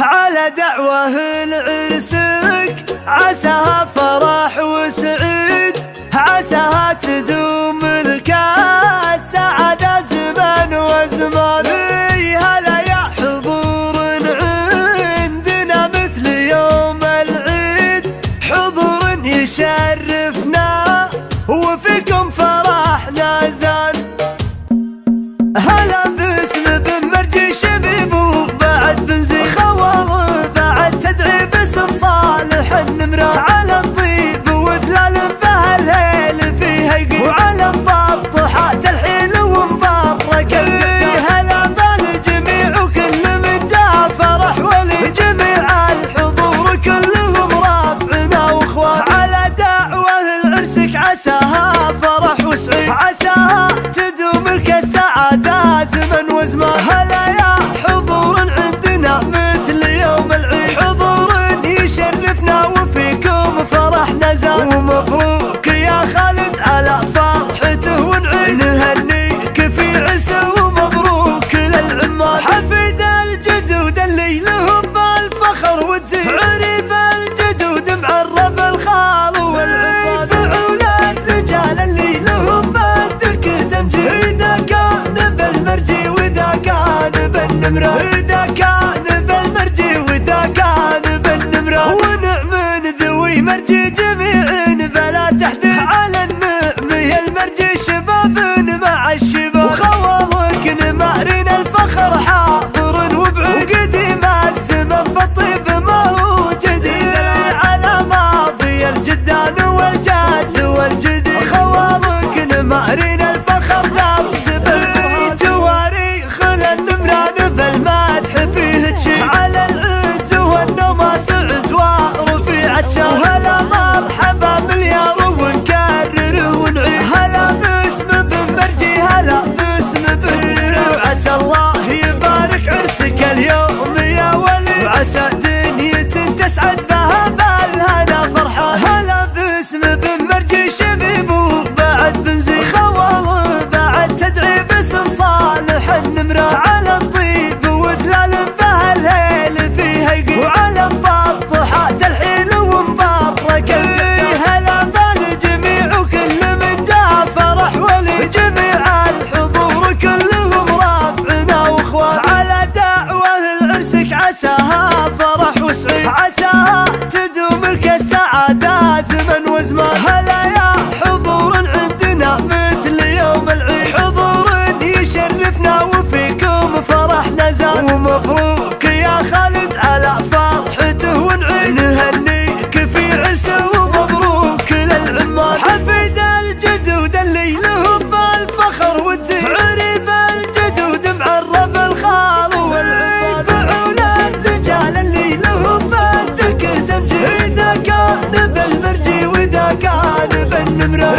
على دعوة لعرسك، عساها فرح وسعيد، عساها تدوم لك السعادة زمان وزمان. هلا يا حضور عندنا مثل يوم العيد، حضور يشرفنا وفيكم فرحنا زان. هلا باسم بن مرجي شبيب وبعد بن زين خوال، بعد تدعي باسم صالح النمرة، على الطيب ودلال بهالهيل فيها يقيم، وعلى مفطحة الحيل ومبارك القدام. هلا بالجميع وكل من جاء فرح، ولجميع الحضور كلهم ربعنا واخوان. على دعوة لعرسك عساها فرح وسعيد، عساها تدوم لك السعادة زمن وزمان. هلا يا حضور عندنا مثل يوم العيد، حضور يشرفنا وفيكم فرحنا زاد. ومبروك يا خالد على فرحته ونعيد، نهنيك في عرسه ومبروك للعمال. حفيد الجدود اللي لهم بالفخر وتزيد، عريب الجدود معرب الخال والعفاد، فعول الرجال اللي لهم بالذكر تمجيد. إذا كان بالمرجي وإذا كان بالنمرة، إذا كان بالمرجي وإذا كان بالنمرة، ونعم ذوي مرجي جميع بلا تحديد. على النعم يا المرجي شباب مع الشباب، وخوالك نمارين الفخر حاضر وبعيد، وقديم الزمن فالطيب ما هو جديد. على ماضي الجدان والجد والجديد، خوالك نمارين الفخر ثابت بتواريخ النمران بالمدح فيه تشيد. على العز والنماس عزوى رفيعة شان، وهلا مرحبا مليار ونكرره ونعيد. هلا باسم بن مرجي، هلا باسم بن، وعسى الله يبارك عرسك اليوم يا ولي، وعسى دنيا تسعد بها بالهنا فرحان. هلا باسم بن مرجي شبيب وبعد بن زين خوال، بعد تدعي باسم صالح النمرة، على الطيب ودلال بهالهيل فيها يقيم، وعلى مفطحة الحيل ومبارك القدام. هلا بالجميع وكل من جاء فرح، ولجميع الحضور كلهم ربعنا واخوان. على دعوة لعرسك عساها فرح وسعيد، عساها تدوم لك السعادة زمن وزمان. هلا يا حضور عندنا مثل يوم العيد، حضور يشرفنا وفيكم فرحنا زاد. ومبروك يا خالد على فرحته ونعيد، نهنيك في عرسه ومبروك للعمال. حفيد الجدود اللي لهم بالفخر وتزيد، عريب الجدود معرب الخال والعفاد، فعول الرجال اللي لهم بالذكر تمجيد. إذا كان بالمرجي وإذا كان بالنمرة،